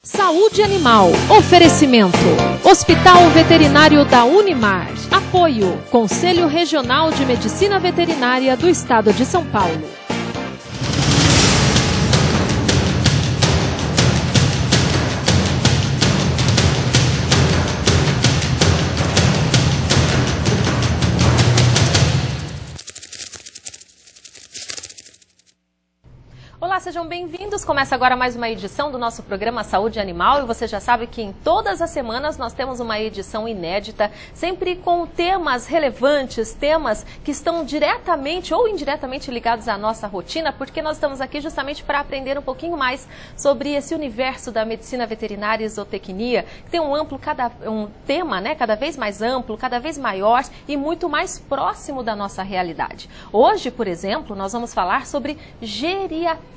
Saúde Animal. Oferecimento. Hospital Veterinário da Unimar. Apoio. Conselho Regional de Medicina Veterinária do Estado de São Paulo. Olá, sejam bem-vindos. Começa agora mais uma edição do nosso programa Saúde Animal e você já sabe que em todas as semanas nós temos uma edição inédita, sempre com temas relevantes, temas que estão diretamente ou indiretamente ligados à nossa rotina, porque nós estamos aqui justamente para aprender um pouquinho mais sobre esse universo da medicina veterinária e zootecnia, que tem um tema, né, cada vez mais amplo, cada vez maior e muito mais próximo da nossa realidade. Hoje, por exemplo, nós vamos falar sobre geriatria,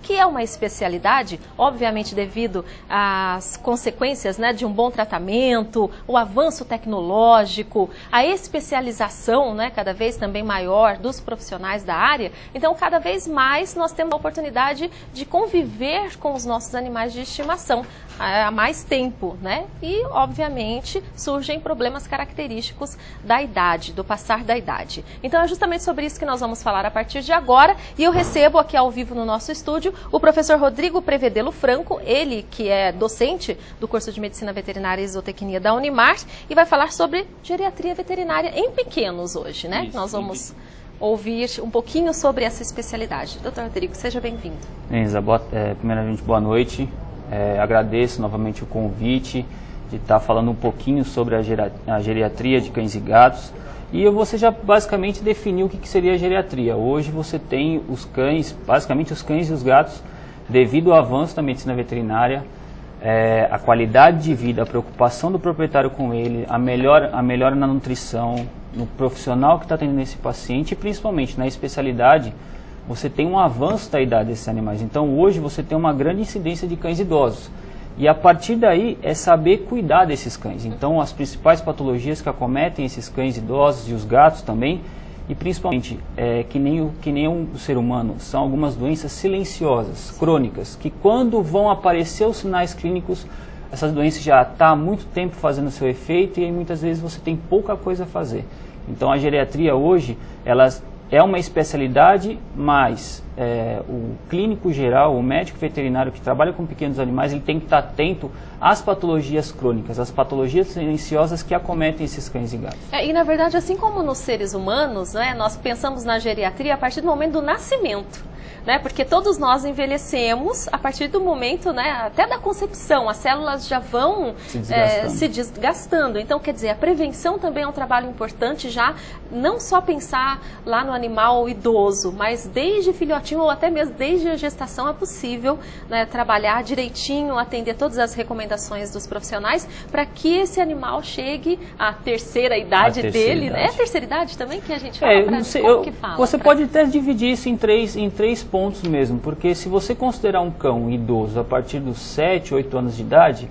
que é uma especialidade, obviamente devido às consequências, né, de um bom tratamento, o avanço tecnológico, a especialização, né, cada vez também maior dos profissionais da área. Então, cada vez mais nós temos a oportunidade de conviver com os nossos animais de estimação há mais tempo, né? E, obviamente, surgem problemas característicos da idade, do passar da idade. Então, é justamente sobre isso que nós vamos falar a partir de agora. E eu recebo aqui ao vivo no nosso estúdio o professor Rodrigo Prevedelo Franco, ele que é docente do curso de Medicina Veterinária e Zootecnia da Unimar, e vai falar sobre geriatria veterinária em pequenos hoje, né? Isso, nós vamos ouvir um pouquinho sobre essa especialidade. Doutor Rodrigo, seja bem-vindo. Enza, primeiramente, boa noite. Agradeço novamente o convite de estar falando um pouquinho sobre a geriatria de cães e gatos. E você já basicamente definiu o que seria a geriatria. Hoje você tem os cães, basicamente os cães e os gatos, devido ao avanço da medicina veterinária, a qualidade de vida, a preocupação do proprietário com ele, a melhora na nutrição, no profissional que está atendendo esse paciente e principalmente na especialidade, você tem um avanço da idade desses animais. Então hoje você tem uma grande incidência de cães idosos. E a partir daí é saber cuidar desses cães. Então as principais patologias que acometem esses cães idosos e os gatos também, e principalmente que nem o ser humano, são algumas doenças silenciosas, crônicas, que quando vão aparecer os sinais clínicos, essas doenças já estão há muito tempo fazendo seu efeito e aí muitas vezes você tem pouca coisa a fazer. Então a geriatria hoje, ela é uma especialidade, mas o clínico geral, o médico veterinário que trabalha com pequenos animais, ele tem que estar atento às patologias crônicas, às patologias silenciosas que acometem esses cães e gatos. E na verdade, assim como nos seres humanos, né, nós pensamos na geriatria a partir do momento do nascimento. Né, porque todos nós envelhecemos a partir do momento, né, até da concepção, as células já vão se desgastando. Então, quer dizer, a prevenção também é um trabalho importante já, não só pensar lá no animal idoso, mas desde filhotinho ou até mesmo desde a gestação é possível, né, trabalhar direitinho, atender todas as recomendações dos profissionais para que esse animal chegue à terceira idade dele. Né? É a terceira idade também que a gente fala? Você pode até dividir isso em três pontos mesmo, porque se você considerar um cão idoso a partir dos 7, 8 anos de idade,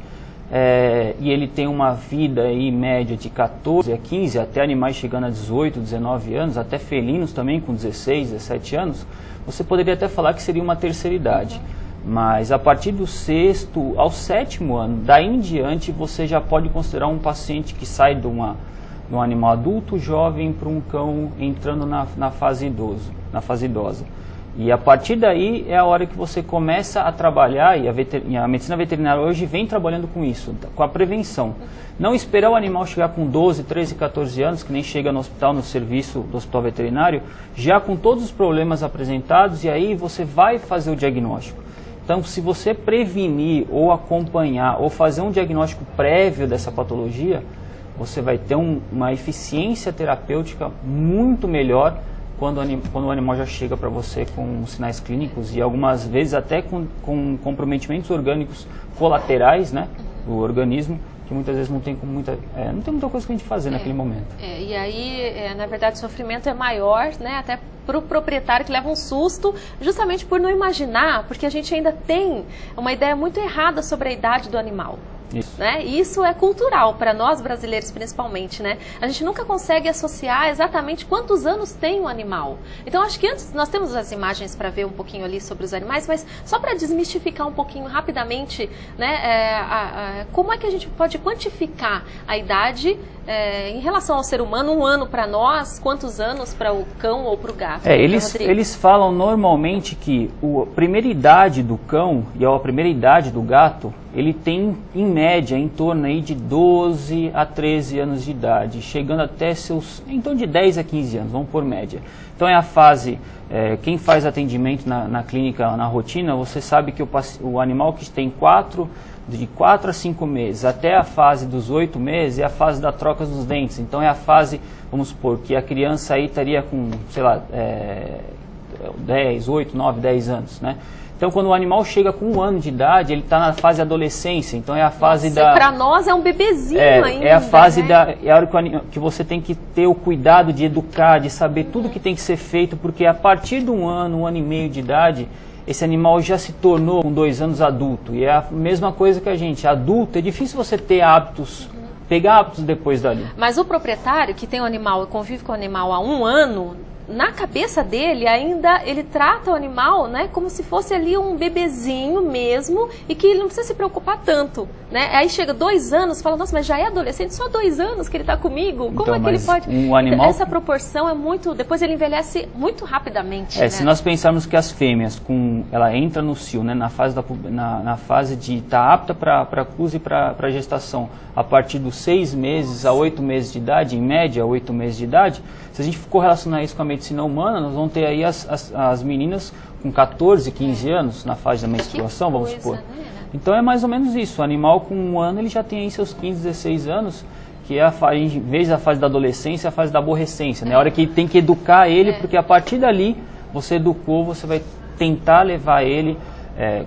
e ele tem uma vida aí média de 14 a 15, até animais chegando a 18, 19 anos, até felinos também com 16, 17 anos, você poderia até falar que seria uma terceira idade. Mas a partir do 6º ao 7º ano, daí em diante, você já pode considerar um paciente que sai de um animal adulto jovem para um cão entrando na fase idosa. E a partir daí é a hora que você começa a trabalhar, e a medicina veterinária hoje vem trabalhando com isso, com a prevenção. Não esperar o animal chegar com 12, 13, 14 anos, que nem chega no hospital, no serviço do hospital veterinário, já com todos os problemas apresentados, e aí você vai fazer o diagnóstico. Então, se você prevenir ou acompanhar ou fazer um diagnóstico prévio dessa patologia, você vai ter uma eficiência terapêutica muito melhor quando o animal já chega para você com sinais clínicos e algumas vezes até com comprometimentos orgânicos colaterais, né, do organismo, que muitas vezes não tem muita coisa que a gente fazer naquele momento. E aí, na verdade, o sofrimento é maior, né, até para o proprietário que leva um susto, justamente por não imaginar, porque a gente ainda tem uma ideia muito errada sobre a idade do animal. Isso. Né? E isso é cultural, para nós brasileiros principalmente, né? A gente nunca consegue associar exatamente quantos anos tem um animal. Então, acho que antes, nós temos as imagens para ver um pouquinho ali sobre os animais, mas só para desmistificar um pouquinho rapidamente, né, como é que a gente pode quantificar a idade em relação ao ser humano, um ano para nós, quantos anos para o cão ou para o gato? Eles falam normalmente que a primeira idade do cão e a primeira idade do gato, ele tem, em média, em torno aí de 12 a 13 anos de idade, chegando até em torno de 10 a 15 anos, vamos por média. Então é a fase, quem faz atendimento na clínica, na rotina, você sabe que o animal que tem de 4 a 5 meses, até a fase dos 8 meses, é a fase da troca dos dentes. Então é a fase, vamos supor, que a criança aí estaria com, sei lá, 8, 9, 10 anos, né? Então, quando o animal chega com 1 ano de idade, ele está na fase da adolescência. Então, é a fase para nós é um bebezinho ainda. É a fase né? É a hora que você tem que ter o cuidado de educar, de saber tudo que tem que ser feito, porque a partir de 1 ano, 1 ano e meio de idade, esse animal já se tornou, com 2 anos, adulto. E é a mesma coisa que a gente. Adulto, é difícil você ter hábitos, pegar hábitos depois dali. Mas o proprietário que tem o animal, convive com o animal há 1 ano, na cabeça dele ainda ele trata o animal, né, como se fosse ali um bebezinho mesmo e que ele não precisa se preocupar tanto, né? Aí chega 2 anos, fala, nossa, mas já é adolescente, só 2 anos que ele está comigo, como então, é que ele pode... animal... Essa proporção é muito... Depois ele envelhece muito rapidamente, né? Se nós pensarmos que as fêmeas, ela entra no cio, né, na fase de estar apta para cruz e para gestação, a partir dos 6 meses a 8 meses de idade, em média 8 meses de idade, se a gente for correlacionar isso com a medicina humana, nós vamos ter aí as meninas com 14, 15 anos na fase da menstruação, vamos supor. Né? Então é mais ou menos isso. O animal com 1 ano ele já tem aí seus 15, 16 anos, que é em vez da fase da adolescência, a fase da aborrecência. Né? A hora que tem que educar ele, porque a partir dali você educou, você vai tentar levar ele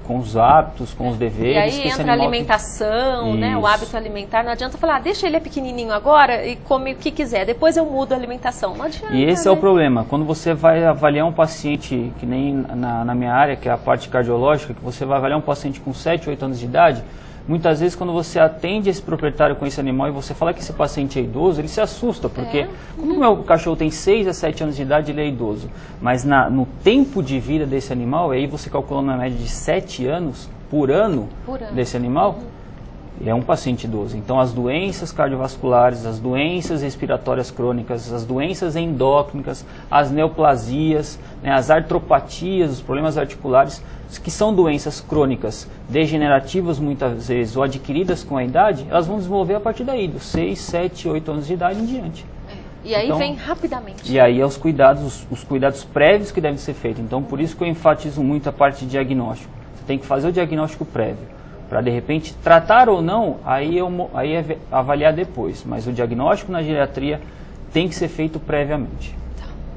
com os hábitos, com os deveres. E aí entra a alimentação, né, o hábito alimentar. Não adianta falar, deixa ele pequenininho agora e come o que quiser, depois eu mudo a alimentação. Não adianta. E esse é o problema. Quando você vai avaliar um paciente, que nem na minha área, que é a parte cardiológica, que você vai avaliar um paciente com 7, 8 anos de idade, muitas vezes quando você atende esse proprietário com esse animal e você fala que esse paciente é idoso, ele se assusta, porque como o meu cachorro tem 6 a 7 anos de idade, ele é idoso. Mas no tempo de vida desse animal, aí você calculando uma média de 7 anos por ano desse animal, ele é um paciente idoso. Então as doenças cardiovasculares, as doenças respiratórias crônicas, as doenças endócrinas, as neoplasias, né, as artropatias, os problemas articulares, que são doenças crônicas, degenerativas muitas vezes, ou adquiridas com a idade, elas vão desenvolver a partir daí, dos 6, 7, 8 anos de idade em diante. E aí então, vem rapidamente. E aí os cuidados prévios que devem ser feitos. Então, por isso que eu enfatizo muito a parte de diagnóstico. Você tem que fazer o diagnóstico prévio. Para, de repente, tratar ou não, aí é avaliar depois. Mas o diagnóstico na geriatria tem que ser feito previamente.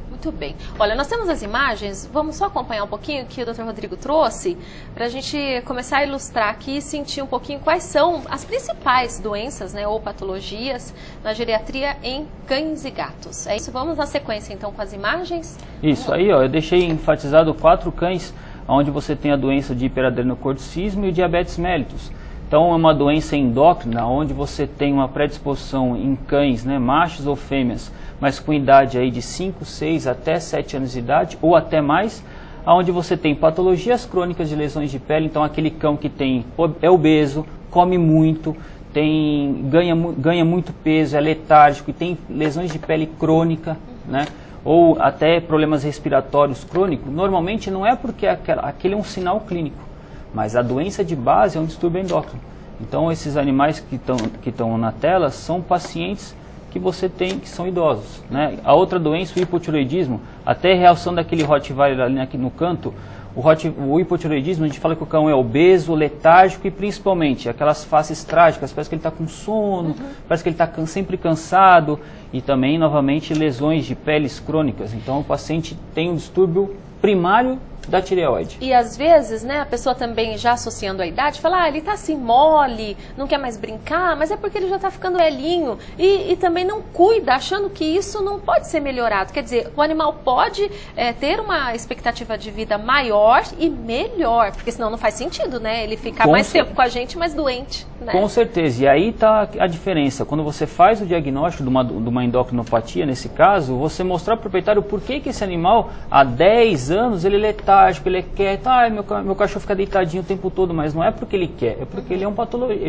Muito bem. Olha, nós temos as imagens, vamos só acompanhar um pouquinho que o Dr. Rodrigo trouxe, para a gente começar a ilustrar aqui e sentir um pouquinho quais são as principais doenças, né, ou patologias na geriatria em cães e gatos. É isso, vamos na sequência então com as imagens? Isso, aí ó, eu deixei enfatizado 4 cães, onde você tem a doença de hiperadrenocorticismo e o diabetes mellitus. Então é uma doença endócrina, onde você tem uma predisposição em cães, né, machos ou fêmeas, mas com idade aí de 5, 6 até 7 anos de idade, ou até mais, onde você tem patologias crônicas de lesões de pele. Então aquele cão que é obeso, come muito, ganha muito peso, é letárgico e tem lesões de pele crônica, né? Ou até problemas respiratórios crônicos, normalmente não é porque aquele é um sinal clínico, mas a doença de base é um distúrbio endócrino. Então esses animais que estão na tela são pacientes que você tem que são idosos, né? A outra doença, o hipotireoidismo, até a reação daquele Rottweiler ali aqui no canto, o hipotireoidismo, a gente fala que o cão é obeso, letárgico e principalmente aquelas faces trágicas, parece que ele está com sono, parece que ele está sempre cansado, e também, novamente, lesões de peles crônicas. Então o paciente tem um distúrbio primário da tireoide. E às vezes, né, a pessoa também já associando a idade, fala, ele tá assim mole, não quer mais brincar, mas é porque ele já tá ficando velhinho e também não cuida, achando que isso não pode ser melhorado. Quer dizer, o animal pode ter uma expectativa de vida maior e melhor, porque senão não faz sentido, né, ele ficar mais tempo com a gente, mais doente. Né? Com certeza, e aí está a diferença. Quando você faz o diagnóstico de uma endocrinopatia, nesse caso, você mostrar ao proprietário por que esse animal, há 10 anos, ele é letárgico, ele é quieto, meu cachorro fica deitadinho o tempo todo, mas não é porque ele quer, é porque ele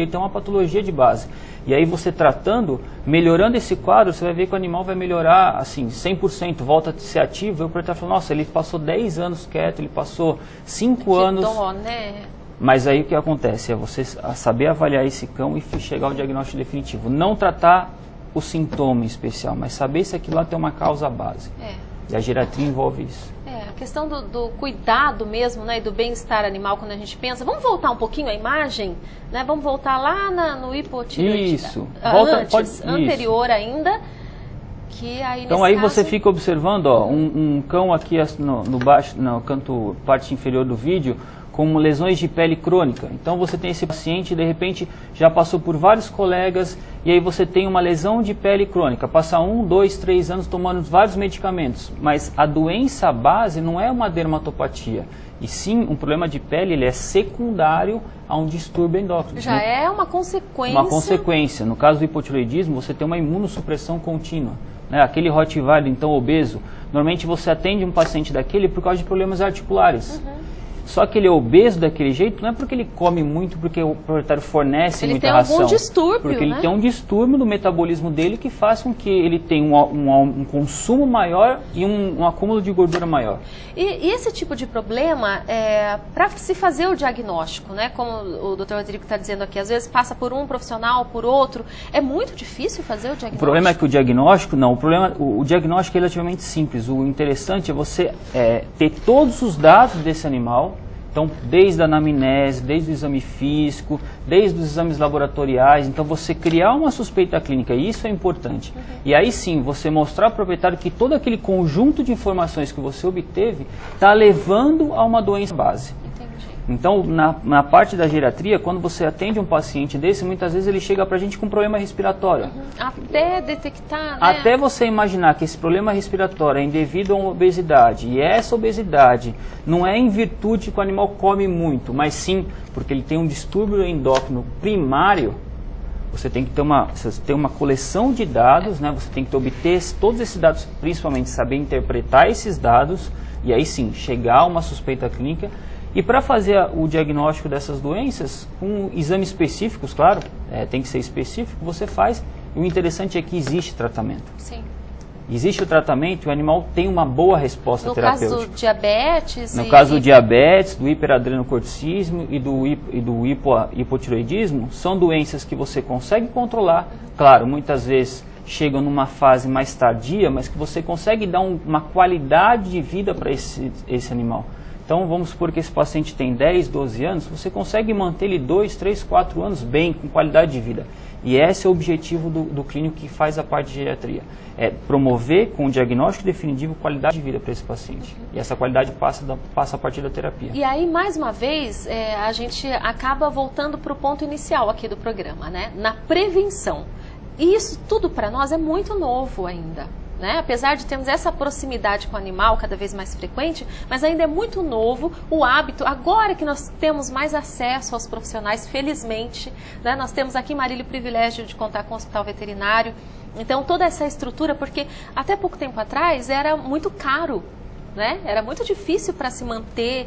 tem uma patologia de base. E aí você tratando, melhorando esse quadro, você vai ver que o animal vai melhorar, assim, 100%, volta a ser ativo, e o proprietário fala, nossa, ele passou 10 anos quieto, ele passou 5 anos... Dó, né? Mas aí o que acontece? É você saber avaliar esse cão e chegar ao diagnóstico definitivo. Não tratar o sintoma em especial, mas saber se aquilo lá tem uma causa base. E a geriatria envolve isso. A questão do cuidado mesmo, né, e do bem-estar animal quando a gente pensa. Vamos voltar um pouquinho a imagem? Né? Vamos voltar lá no hipotireoidismo. Isso. Anterior ainda. Que aí, então aí você fica observando, ó, um cão aqui no canto, parte inferior do vídeo, com lesões de pele crônica. Então você tem esse paciente, de repente já passou por vários colegas e aí você tem uma lesão de pele crônica, passa 1, 2, 3 anos tomando vários medicamentos, mas a doença base não é uma dermatopatia, e sim um problema de pele, ele é secundário a um distúrbio endócrino. Já é uma consequência. Uma consequência. No caso do hipotireoidismo, você tem uma imunossupressão contínua. Né? Aquele Rottweiler, então, obeso, normalmente você atende um paciente daquele por causa de problemas articulares. Só que ele é obeso daquele jeito, não é porque ele come muito, porque o proprietário fornece muita ração. Ele tem algum distúrbio, porque ele tem um distúrbio do metabolismo dele que faz com que ele tenha um consumo maior e um acúmulo de gordura maior. E esse tipo de problema, para se fazer o diagnóstico, né, como o Dr. Rodrigo está dizendo aqui, às vezes passa por um profissional, por outro, é muito difícil fazer o diagnóstico? O problema é que o diagnóstico, o diagnóstico é relativamente simples. O interessante é você ter todos os dados desse animal. Então, desde a anamnese, desde o exame físico, desde os exames laboratoriais, então você criar uma suspeita clínica, e isso é importante. E aí sim, você mostrar ao proprietário que todo aquele conjunto de informações que você obteve está levando a uma doença base. Então, na parte da geriatria, quando você atende um paciente desse, muitas vezes ele chega para a gente com problema respiratório. Até detectar, né? Até você imaginar que esse problema respiratório é devido a uma obesidade, e essa obesidade não é em virtude que o animal come muito, mas sim porque ele tem um distúrbio endócrino primário. Você tem que ter uma coleção de dados, né? Você tem que obter todos esses dados, principalmente saber interpretar esses dados, e aí sim, chegar a uma suspeita clínica. E para fazer o diagnóstico dessas doenças, com exames específicos, claro, tem que ser específico, você faz. E o interessante é que existe tratamento. Sim. Existe o tratamento e o animal tem uma boa resposta terapêutica. No caso do diabetes? No caso do diabetes, do hiperadrenocorticismo e do hipotireoidismo, são doenças que você consegue controlar. Claro, muitas vezes chegam numa fase mais tardia, mas que você consegue dar uma qualidade de vida para esse animal. Então, vamos supor que esse paciente tem 10, 12 anos, você consegue manter ele 2, 3, 4 anos bem, com qualidade de vida. E esse é o objetivo do clínico que faz a parte de geriatria. É promover, com o diagnóstico definitivo, qualidade de vida para esse paciente. E essa qualidade passa a partir da terapia. E aí, mais uma vez, a gente acaba voltando para o ponto inicial aqui do programa, né? Na prevenção. E isso tudo para nós é muito novo ainda. Né? Apesar de termos essa proximidade com o animal cada vez mais frequente, mas ainda é muito novo o hábito. Agora que nós temos mais acesso aos profissionais, felizmente, né? Nós temos aqui em Marília o privilégio de contar com o hospital veterinário. Então, toda essa estrutura, porque até pouco tempo atrás era muito caro. Né? Era muito difícil para se manter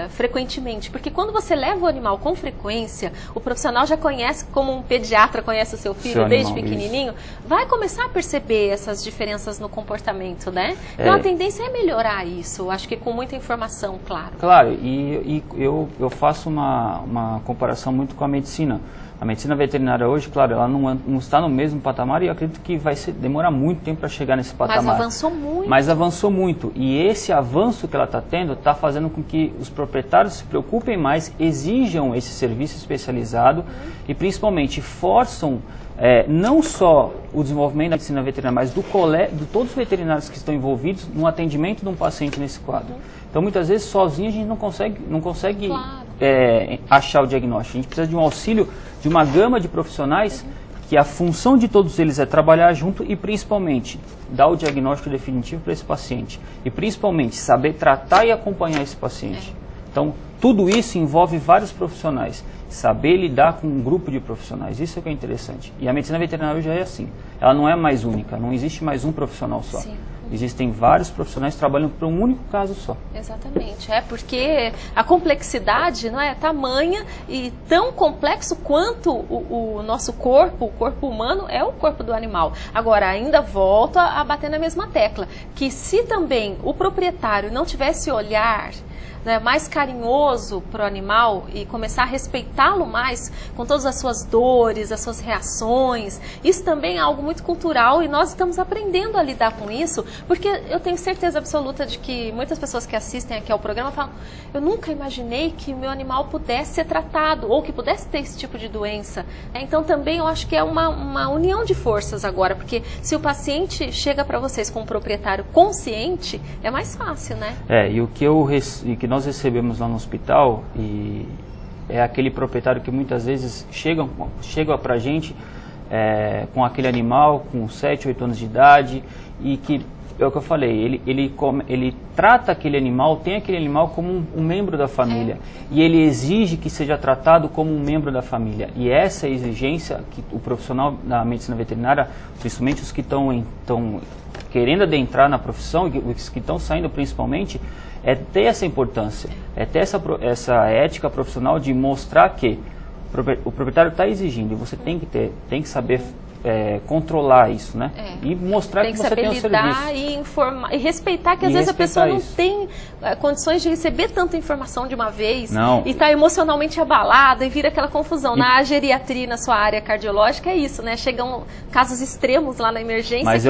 frequentemente, porque quando você leva o animal com frequência, o profissional já conhece, como um pediatra conhece o seu filho desde pequenininho, vai começar a perceber essas diferenças no comportamento, né? Então a tendência é melhorar isso, acho que com muita informação, claro. Claro, e eu faço uma comparação muito com a medicina. A medicina veterinária hoje, claro, ela não está no mesmo patamar e eu acredito que vai demorar muito tempo para chegar nesse patamar. Mas avançou muito. Mas avançou muito. E esse avanço que ela está tendo está fazendo com que os proprietários se preocupem mais, exijam esse serviço especializado e principalmente forçam não só o desenvolvimento da medicina veterinária, mas de todos os veterinários que estão envolvidos no atendimento de um paciente nesse quadro. Então, muitas vezes, sozinho a gente não consegue Claro. Achar o diagnóstico. A gente precisa de um auxílio de uma gama de profissionais que a função de todos eles é trabalhar junto e, principalmente, dar o diagnóstico definitivo para esse paciente. E, principalmente, saber tratar e acompanhar esse paciente. Então, tudo isso envolve vários profissionais. Saber lidar com um grupo de profissionais, isso é o que é interessante. E a medicina veterinária já é assim. Ela não é mais única, não existe mais um profissional só. Sim. Existem vários profissionais trabalhando para um único caso só. Exatamente, porque a complexidade não é tamanha e tão complexo quanto o nosso corpo, o corpo humano é o corpo do animal. Agora, ainda volto a bater na mesma tecla, que se também o proprietário não tivesse olhar mais carinhoso para o animal e começar a respeitá-lo mais com todas as suas dores, as suas reações, isso também é algo muito cultural e nós estamos aprendendo a lidar com isso, porque eu tenho certeza absoluta de que muitas pessoas que assistem aqui ao programa falam, eu nunca imaginei que o meu animal pudesse ser tratado ou que pudesse ter esse tipo de doença. Então também eu acho que é uma união de forças agora, porque se o paciente chega para vocês com um proprietário consciente, é mais fácil, né? E o que nós recebemos lá no hospital e é aquele proprietário que muitas vezes chega para a gente com aquele animal com 7, 8 anos de idade e que, é o que eu falei, ele trata aquele animal, tem aquele animal como um membro da família e ele exige que seja tratado como um membro da família. E essa é a exigência que o profissional da medicina veterinária, principalmente os que estão querendo adentrar na profissão, os que estão saindo principalmente, é ter essa importância, é ter essa ética profissional de mostrar que o proprietário está exigindo e você tem que saber controlar isso, né? E mostrar que você tem o serviço. Tem que saber lidar e informar, e respeitar que às vezes a pessoa não tem condições de receber tanta informação de uma vez e está emocionalmente abalada e vira aquela confusão. Na geriatria, na sua área cardiológica, é isso, né? Chegam casos extremos lá na emergência. Mas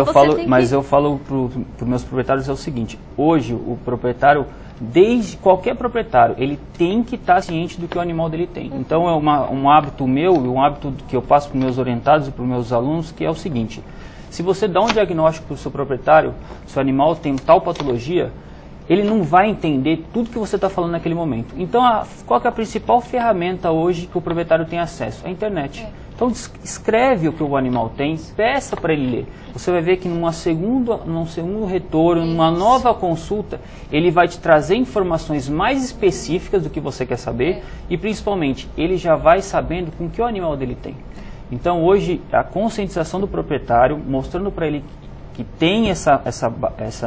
eu falo para os meus proprietários é o seguinte, hoje o proprietário, desde qualquer proprietário, ele tem que estar ciente do que o animal dele tem. Então é um hábito meu e um hábito que eu passo para os meus orientados e para os meus alunos, que é o seguinte, se você dá um diagnóstico para o seu proprietário, seu animal tem tal patologia, ele não vai entender tudo que você está falando naquele momento. Então, qual que é a principal ferramenta hoje que o proprietário tem acesso? A internet. Então, escreve o que o animal tem, peça para ele ler. Você vai ver que num segundo retorno, numa nova consulta, ele vai te trazer informações mais específicas do que você quer saber e, principalmente, ele já vai sabendo com que o animal dele tem. Então, hoje, a conscientização do proprietário, mostrando para ele que tem essa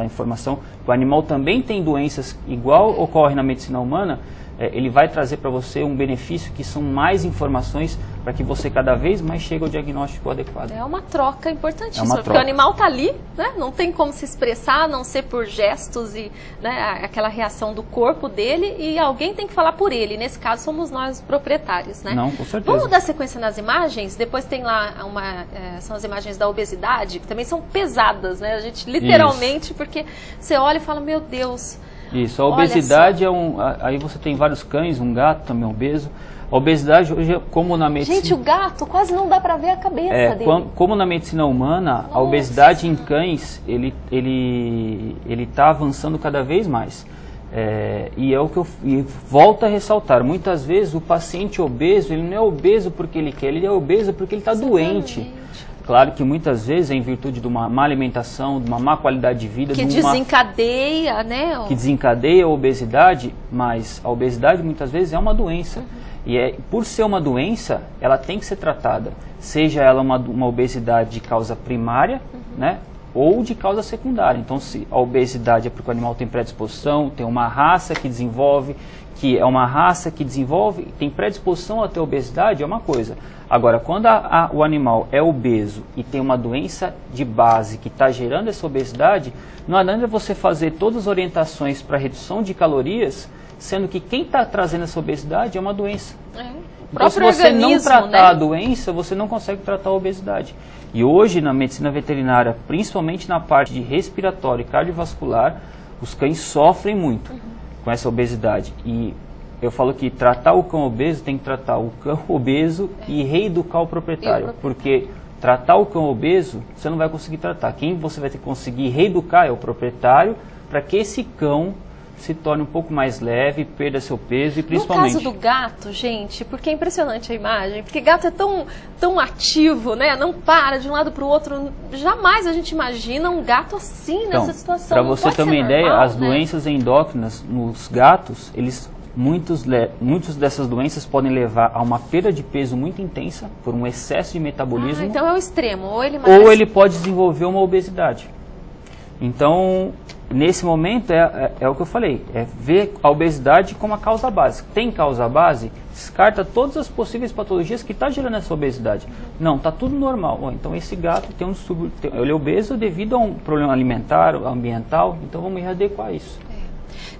informação, que o animal também tem doenças igual ocorre na medicina humana, ele vai trazer para você um benefício que são mais informações para que você cada vez mais chegue ao diagnóstico adequado. É uma troca importantíssima, porque o animal está ali, né? Não tem como se expressar, a não ser por gestos e aquela reação do corpo dele, e alguém tem que falar por ele. Nesse caso, somos nós proprietários, né? Não, com certeza. Vamos dar sequência nas imagens, depois tem lá são as imagens da obesidade, que também são pesadas, né? A gente literalmente, porque você olha e fala, meu Deus... Isso, a obesidade aí você tem vários cães, um gato também obeso. A obesidade hoje, como na medicina... Gente, o gato quase não dá para ver a cabeça dele. Como na medicina humana, a obesidade em cães, ele está avançando cada vez mais. E é o que eu volto a ressaltar. Muitas vezes o paciente obeso, ele não é obeso porque ele quer, ele é obeso porque ele está doente. Claro que muitas vezes é em virtude de uma má alimentação, de uma má qualidade de vida. Que desencadeia, né? Que desencadeia a obesidade, mas a obesidade muitas vezes é uma doença. E por ser uma doença, ela tem que ser tratada. Seja ela uma obesidade de causa primária, né? Ou de causa secundária. Então, se a obesidade é porque o animal tem predisposição, tem uma raça que desenvolve, tem predisposição a ter obesidade, é uma coisa. Agora, quando o animal é obeso e tem uma doença de base que está gerando essa obesidade, não adianta você fazer todas as orientações para redução de calorias, sendo que quem está trazendo essa obesidade é uma doença. Então, se você não tratar a doença, você não consegue tratar a obesidade. E hoje, na medicina veterinária, principalmente na parte de respiratório e cardiovascular, Os cães sofrem muito com essa obesidade. E eu falo que tratar o cão obeso tem que tratar o cão obeso e reeducar o proprietário. Porque tratar o cão obeso, você não vai conseguir tratar. Quem você vai ter que conseguir reeducar é o proprietário, para que esse cão se torne um pouco mais leve, perda seu peso e principalmente... No caso do gato, gente, porque é impressionante a imagem, porque gato é tão ativo, né? Não para de um lado para o outro. Jamais a gente imagina um gato assim, então, nessa situação. Para você ter uma ideia, as doenças endócrinas nos gatos, muitas dessas doenças podem levar a uma perda de peso muito intensa por um excesso de metabolismo. Então é o extremo, ou ele pode desenvolver uma obesidade. Então, nesse momento, é o que eu falei, é ver a obesidade como a causa básica. Tem causa base? Descarta todas as possíveis patologias que está gerando essa obesidade. Não, está tudo normal. Então, esse gato tem um distúrbio, ele é obeso devido a um problema alimentar, ambiental, então vamos readequar isso.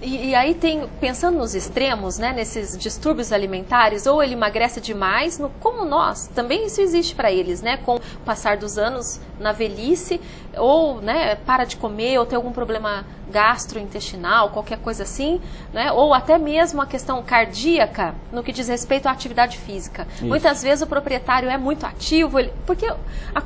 E aí pensando nos extremos, né, nesses distúrbios alimentares, ou ele emagrece demais, como nós, também isso existe para eles, né, com o passar dos anos na velhice, ou, né, para de comer, ou tem algum problema gastrointestinal, qualquer coisa assim, né, ou até mesmo a questão cardíaca, no que diz respeito à atividade física. Isso. Muitas vezes o proprietário é muito ativo, porque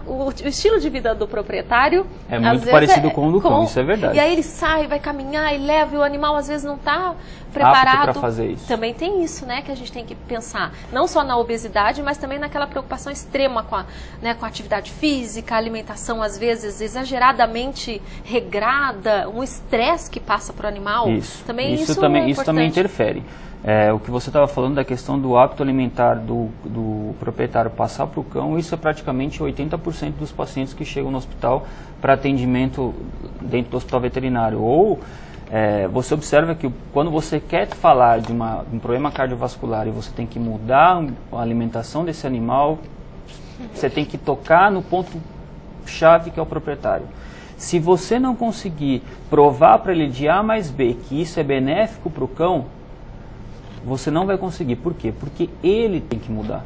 o estilo de vida do proprietário é muito parecido com o do cão, isso é verdade. E aí ele sai, vai caminhar e leva, e o animal às vezes não está preparado para fazer isso. Também tem isso, né, que a gente tem que pensar, não só na obesidade, mas também naquela preocupação extrema com a atividade física, a alimentação às vezes exageradamente regrada, um estresse que passa para o animal. Isso também interfere. O que você estava falando da questão do hábito alimentar do proprietário passar para o cão, isso é praticamente 80% dos pacientes que chegam no hospital para atendimento dentro do hospital veterinário. Ou você observa que quando você quer falar de um problema cardiovascular e você tem que mudar a alimentação desse animal, você tem que tocar no ponto-chave que é o proprietário. Se você não conseguir provar para ele de A mais B que isso é benéfico para o cão, você não vai conseguir. Por quê? Porque ele tem que mudar.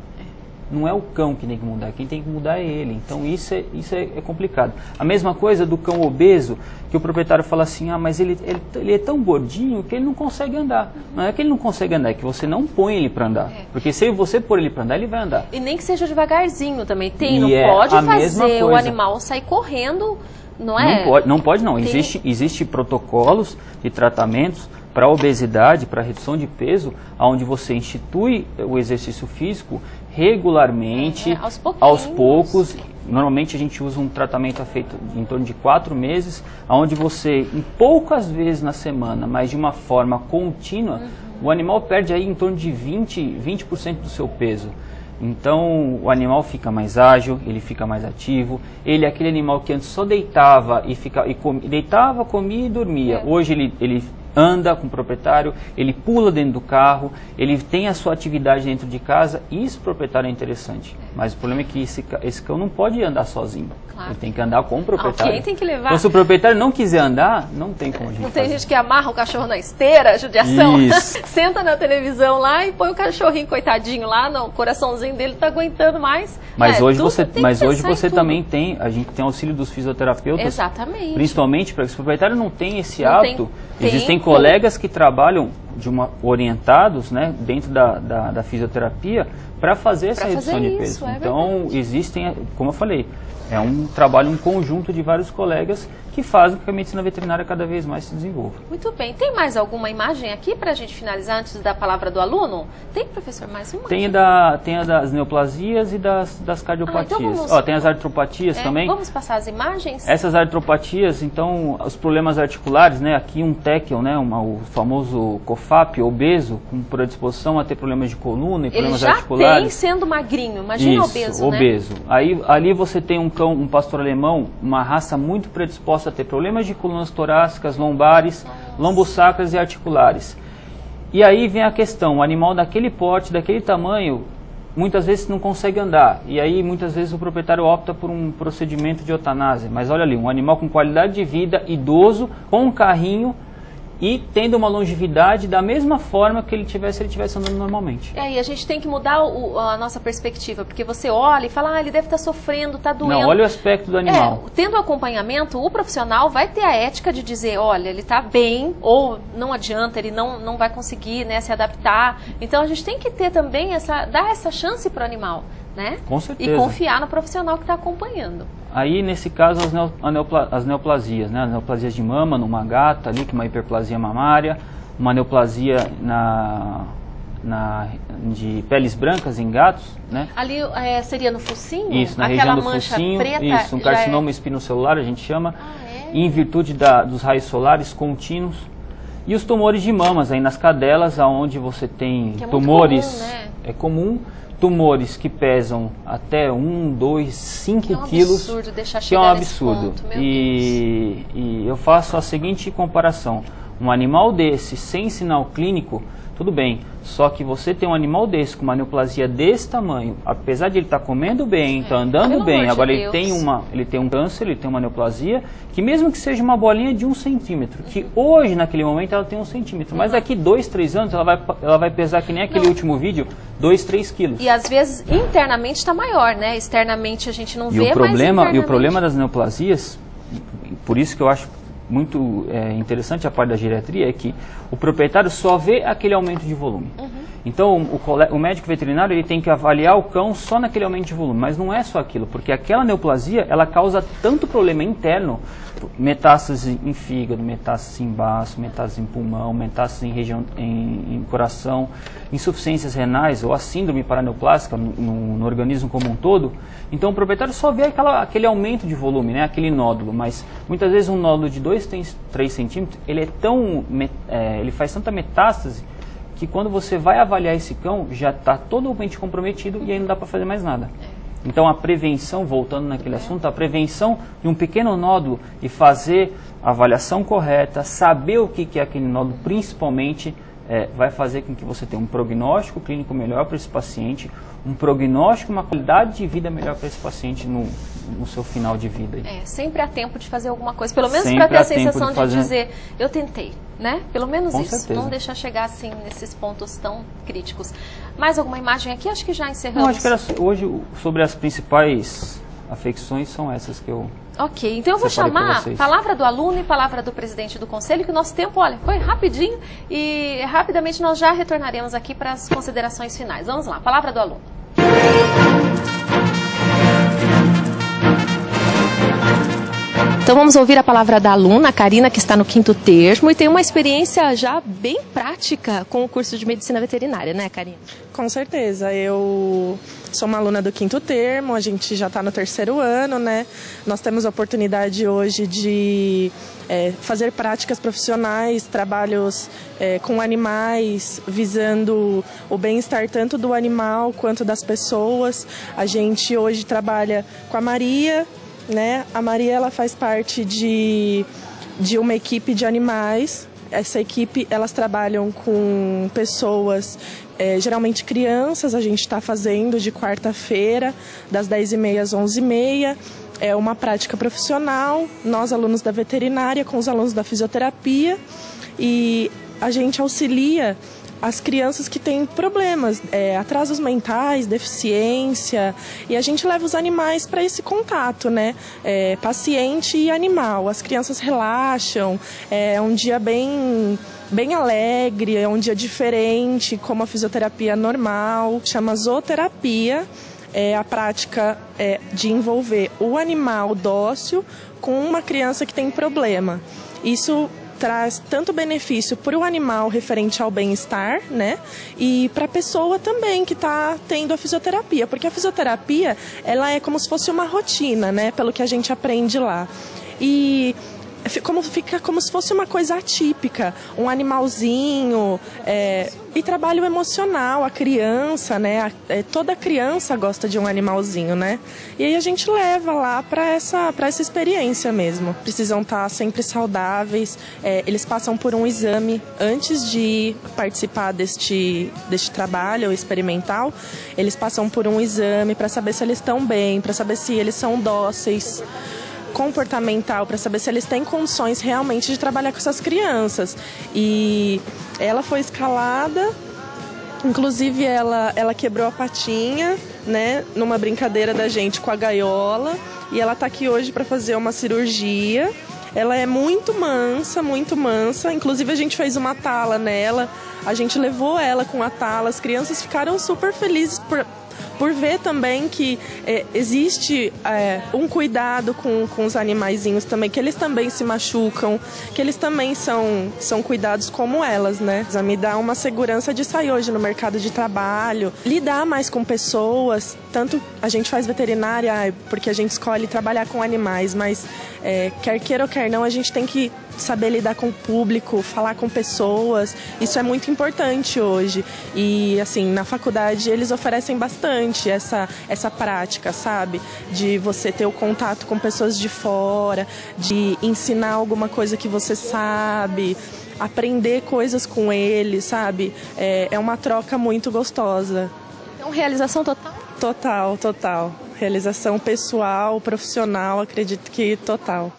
Não é o cão que tem que mudar, quem tem que mudar é ele. Então isso é complicado. A mesma coisa do cão obeso, que o proprietário fala assim, mas ele é tão gordinho que ele não consegue andar. Não é que ele não consegue andar, é que você não põe ele para andar. Porque se você pôr ele para andar, ele vai andar. E nem que seja devagarzinho também. Não pode fazer o animal sair correndo, não é? Não pode. Existe protocolos de tratamentos para obesidade, para redução de peso, onde você institui o exercício físico regularmente, aos poucos. Normalmente a gente usa um tratamento feito em torno de 4 meses, onde você, em poucas vezes na semana, mas de uma forma contínua, o animal perde aí em torno de 20% do seu peso. Então o animal fica mais ágil, ele fica mais ativo. Ele é aquele animal que antes só deitava comia e dormia. Hoje ele anda com o proprietário, ele pula dentro do carro, ele tem a sua atividade dentro de casa, e isso pro proprietário é interessante. Mas o problema é que esse cão não pode andar sozinho. Claro. Ele tem que andar com o proprietário. Alguém tem que levar. Então, se o proprietário não quiser andar, não tem como a gente fazer. Tem gente que amarra o cachorro na esteira, judiação. Isso. Senta na televisão lá e põe o cachorrinho coitadinho lá, o coraçãozinho dele tá aguentando mais. Mas hoje você também tem, a gente tem auxílio dos fisioterapeutas. Exatamente. Principalmente para que o proprietário não tenha esse hábito. Existem colegas que trabalham orientados, né, dentro da fisioterapia para fazer essa redução de peso. Então, existem, como eu falei, é um trabalho, um conjunto de vários colegas que fazem com que a medicina veterinária cada vez mais se desenvolva. Muito bem. Tem mais alguma imagem aqui para a gente finalizar antes da palavra do aluno? Tem, professor, mais uma? Tem a das neoplasias e das cardiopatias. Então tem as artropatias também. Vamos passar as imagens? Essas artropatias, então, os problemas articulares, né? Aqui um TECL, né? O famoso COFAP, obeso, com predisposição a ter problemas de coluna e problemas articulares. Ele já tem sendo magrinho, imagina obeso, né? Aí, ali você tem um pastor alemão, uma raça muito predisposta a ter problemas de colunas torácicas, lombares, lombosacras e articulares. E aí vem a questão, o animal daquele porte, daquele tamanho, muitas vezes não consegue andar. E aí muitas vezes o proprietário opta por um procedimento de eutanásia. Mas olha ali, um animal com qualidade de vida, idoso, com um carrinho, e tendo uma longevidade da mesma forma que ele tivesse andando normalmente. E a gente tem que mudar a nossa perspectiva, porque você olha e fala, ele deve estar sofrendo, está doendo. Não, olha o aspecto do animal. Tendo acompanhamento, o profissional vai ter a ética de dizer, olha, ele está bem, ou não adianta, ele não vai conseguir, né, se adaptar. Então a gente tem que ter também dar essa chance para o animal, né? Com certeza. E confiar no profissional que está acompanhando. Aí, nesse caso, as neoplasias, né? As neoplasias de mama numa gata ali, que é uma hiperplasia mamária, uma neoplasia de peles brancas em gatos, né? Ali seria no focinho? Isso, na aquela região do mancha focinho, preta, isso, um carcinoma espinocelular, a gente chama, em virtude dos raios solares contínuos. E os tumores de mamas aí nas cadelas, aonde você tem tumores, comum, né? É comum, tumores que pesam até 1, 2, 5 quilos, absurdo deixar que é um chegar nesse absurdo. ponto, meu E eu faço a seguinte comparação: um animal desse sem sinal clínico, tudo bem, só que você tem um animal desse com uma neoplasia desse tamanho, apesar de ele estar comendo bem, estar andando bem, agora ele tem um câncer, ele tem uma neoplasia, que mesmo que seja uma bolinha de 1 centímetro, que hoje naquele momento ela tem 1 centímetro, mas daqui 2, 3 anos ela vai pesar que nem aquele último vídeo, 2, 3 quilos. E às vezes internamente está maior, né? Externamente a gente não vê, mas internamente... E o problema das neoplasias, por isso que eu acho muito interessante a parte da geriatria, é que o proprietário só vê aquele aumento de volume. Então o médico veterinário ele tem que avaliar o cão só naquele aumento de volume, mas não é só aquilo, porque aquela neoplasia ela causa tanto problema interno, metástase em fígado, metástase em baço, metástase em pulmão, metástase em coração, insuficiências renais ou a síndrome paraneoplásica no organismo como um todo. Então o proprietário só vê aquele aumento de volume, né, aquele nódulo, mas muitas vezes um nódulo de 2, 3 centímetros, ele faz tanta metástase que quando você vai avaliar esse cão, já está totalmente comprometido e aí não dá para fazer mais nada. Então a prevenção, voltando naquele assunto, a prevenção de um pequeno nódulo e fazer a avaliação correta, saber o que é aquele nódulo, principalmente, vai fazer com que você tenha um prognóstico clínico melhor para esse paciente, um prognóstico, uma qualidade de vida melhor para esse paciente no seu final de vida. Sempre há tempo de fazer alguma coisa, pelo menos para ter a sensação de dizer, eu tentei, né? Pelo menos Com isso, certeza. não deixar chegar assim nesses pontos tão críticos. Mais alguma imagem aqui? Acho que já encerramos. Não, acho que era hoje sobre as principais afecções são essas que eu... Ok, então eu vou chamar palavra do aluno e palavra do presidente do conselho, que o nosso tempo, olha, foi rapidinho e rapidamente nós já retornaremos aqui para as considerações finais. Vamos lá, palavra do aluno. Então vamos ouvir a palavra da aluna, a Karina, que está no 5º termo e tem uma experiência já bem prática com o curso de medicina veterinária, né, Karina? Com certeza, eu sou uma aluna do 5º termo, a gente já está no 3º ano, né? Nós temos a oportunidade hoje de fazer práticas profissionais, trabalhos com animais, visando o bem-estar tanto do animal quanto das pessoas. A gente hoje trabalha com a Maria, né? A Maria ela faz parte de uma equipe de animais. Essa equipe, elas trabalham com pessoas, geralmente crianças. A gente está fazendo de quarta-feira, das 10h30 às 11h30. É uma prática profissional, nós alunos da veterinária com os alunos da fisioterapia, e a gente auxilia as crianças que têm problemas, atrasos mentais, deficiência, e a gente leva os animais para esse contato, né? Paciente e animal. As crianças relaxam, é um dia bem alegre, é um dia diferente, como a fisioterapia normal, chama zooterapia. A prática de envolver o animal dócil com uma criança que tem problema. Isso traz tanto benefício para o animal referente ao bem-estar, né? E para a pessoa também que está tendo a fisioterapia, porque a fisioterapia ela é como se fosse uma rotina, né? Pelo que a gente aprende lá. E fica como se fosse uma coisa atípica, um animalzinho, e trabalho emocional, a criança, né? Toda criança gosta de um animalzinho, né? E aí a gente leva lá para essa experiência mesmo. Precisam estar sempre saudáveis, eles passam por um exame antes de participar deste trabalho experimental. Eles passam por um exame para saber se eles estão bem, para saber se eles são dóceis. comportamental para saber se eles têm condições realmente de trabalhar com essas crianças. E ela foi escalada, inclusive ela quebrou a patinha, né, numa brincadeira da gente com a gaiola, e ela está aqui hoje para fazer uma cirurgia. Ela é muito mansa, inclusive a gente fez uma tala nela, a gente levou ela com a tala, as crianças ficaram super felizes por ver também que existe um cuidado com os animaizinhos também, que eles também se machucam, que eles também são cuidados como elas, né? Me dá uma segurança de sair hoje no mercado de trabalho, lidar mais com pessoas, tanto a gente faz veterinária porque a gente escolhe trabalhar com animais, mas quer queira ou quer não, a gente tem que saber lidar com o público, falar com pessoas, isso é muito importante hoje. E assim, na faculdade eles oferecem bastante essa prática, sabe? De você ter o contato com pessoas de fora, de ensinar alguma coisa que você sabe, aprender coisas com eles, sabe? É uma troca muito gostosa. Então, realização total? Total. Realização pessoal, profissional, acredito que total.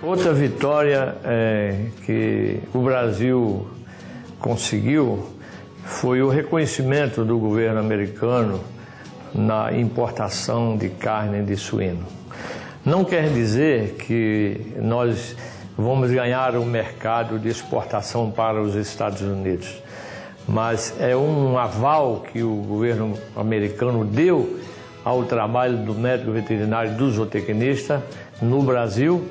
Outra vitória que o Brasil conseguiu foi o reconhecimento do governo americano na importação de carne de suíno. Não quer dizer que nós vamos ganhar o mercado de exportação para os Estados Unidos, mas é um aval que o governo americano deu ao trabalho do médico veterinário e do zootecnista no Brasil,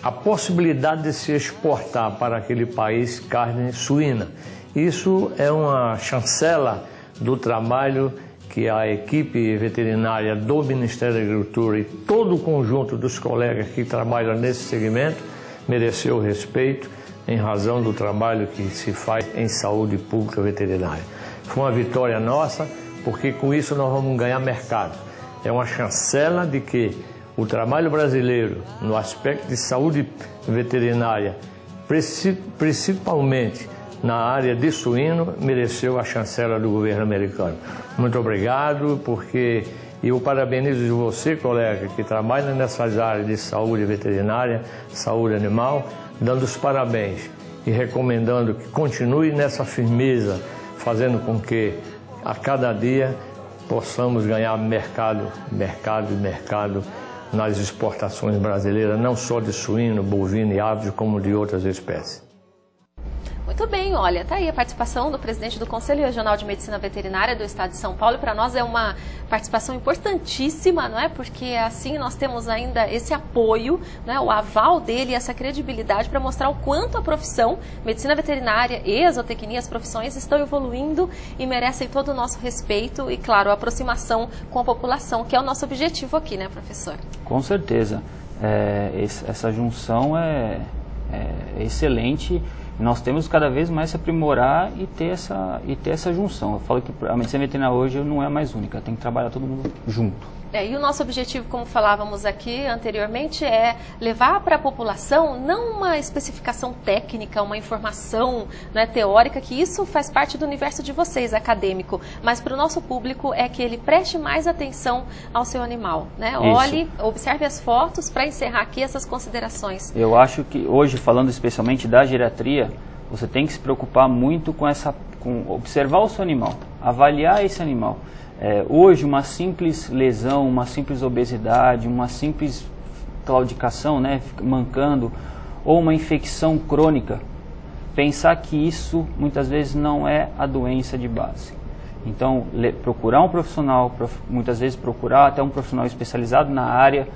a possibilidade de se exportar para aquele país carne suína. Isso é uma chancela do trabalho que a equipe veterinária do Ministério da Agricultura e todo o conjunto dos colegas que trabalham nesse segmento mereceu respeito em razão do trabalho que se faz em saúde pública veterinária. Foi uma vitória nossa, porque com isso nós vamos ganhar mercado. É uma chancela de que o trabalho brasileiro no aspecto de saúde veterinária, principalmente na área de suíno, mereceu a chancela do governo americano. Muito obrigado, porque eu parabenizo você, colega, que trabalha nessas áreas de saúde veterinária, saúde animal, dando os parabéns e recomendando que continue nessa firmeza, fazendo com que a cada dia possamos ganhar mercado nas exportações brasileiras, não só de suíno, bovino e aves, como de outras espécies. Muito bem, olha, tá aí a participação do presidente do Conselho Regional de Medicina Veterinária do Estado de São Paulo. Para nós é uma participação importantíssima, não é? Porque assim nós temos ainda esse apoio, né? O aval dele, essa credibilidade para mostrar o quanto a profissão medicina veterinária e a zootecnia, as profissões estão evoluindo e merecem todo o nosso respeito e, claro, a aproximação com a população, que é o nosso objetivo aqui, né, professor? Com certeza. Essa junção é excelente. Nós temos cada vez mais se aprimorar e ter essa junção. Eu falo que a medicina veterinária hoje não é mais única, tem que trabalhar todo mundo junto. E o nosso objetivo, como falávamos aqui anteriormente, é levar para a população não uma especificação técnica, uma informação, né, teórica, que isso faz parte do universo de vocês, acadêmico, mas para o nosso público é que ele preste mais atenção ao seu animal, né? Olhe, observe as fotos para encerrar aqui essas considerações. Eu acho que hoje, falando especialmente da geriatria, você tem que se preocupar muito com observar o seu animal, avaliar esse animal. Hoje, uma simples lesão, uma simples obesidade, uma simples claudicação, né, mancando, ou uma infecção crônica, pensar que isso muitas vezes não é a doença de base. Então, procurar um profissional, muitas vezes procurar até um profissional especializado na área,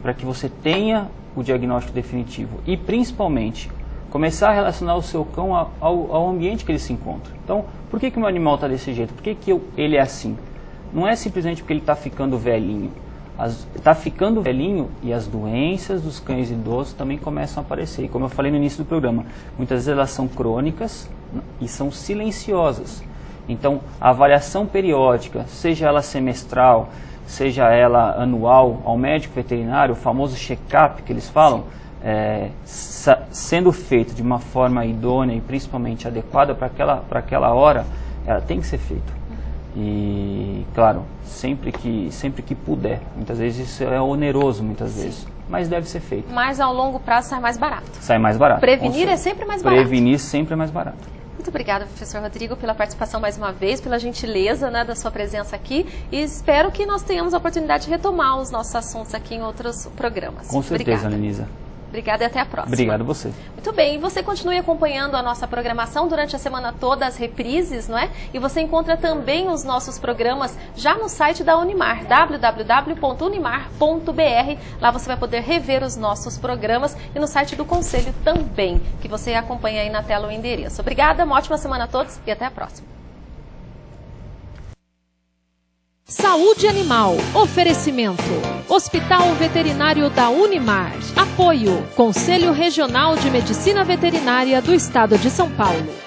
para que você tenha o diagnóstico definitivo e, principalmente, começar a relacionar o seu cão ao ambiente que ele se encontra. Então, por que o meu animal está desse jeito? Por que ele é assim? Não é simplesmente porque ele está ficando velhinho. Está ficando velhinho e as doenças dos cães idosos também começam a aparecer. E como eu falei no início do programa, muitas vezes elas são crônicas e são silenciosas. Então, a avaliação periódica, seja ela semestral, seja ela anual, ao médico veterinário, o famoso check-up que eles falam, sendo feito de uma forma idônea e principalmente adequada para aquela hora, ela tem que ser feita. E, claro, sempre que puder. Muitas vezes isso é oneroso, muitas vezes. Mas deve ser feito. Mas ao longo prazo sai mais barato. Sai mais barato. Prevenir é sempre mais barato. Prevenir sempre é mais barato. Muito obrigada, professor Rodrigo, pela participação mais uma vez, pela gentileza, né, da sua presença aqui. E espero que nós tenhamos a oportunidade de retomar os nossos assuntos aqui em outros programas. Com certeza, Obrigada. Lenisa. Obrigada e até a próxima. Obrigado a você. Muito bem, e você continue acompanhando a nossa programação durante a semana toda, as reprises, não é? E você encontra também os nossos programas já no site da Unimar, www.unimar.br. Lá você vai poder rever os nossos programas e no site do Conselho também, que você acompanha aí na tela o endereço. Obrigada, uma ótima semana a todos e até a próxima. Saúde Animal. Oferecimento. Hospital Veterinário da Unimar. Apoio. Conselho Regional de Medicina Veterinária do Estado de São Paulo.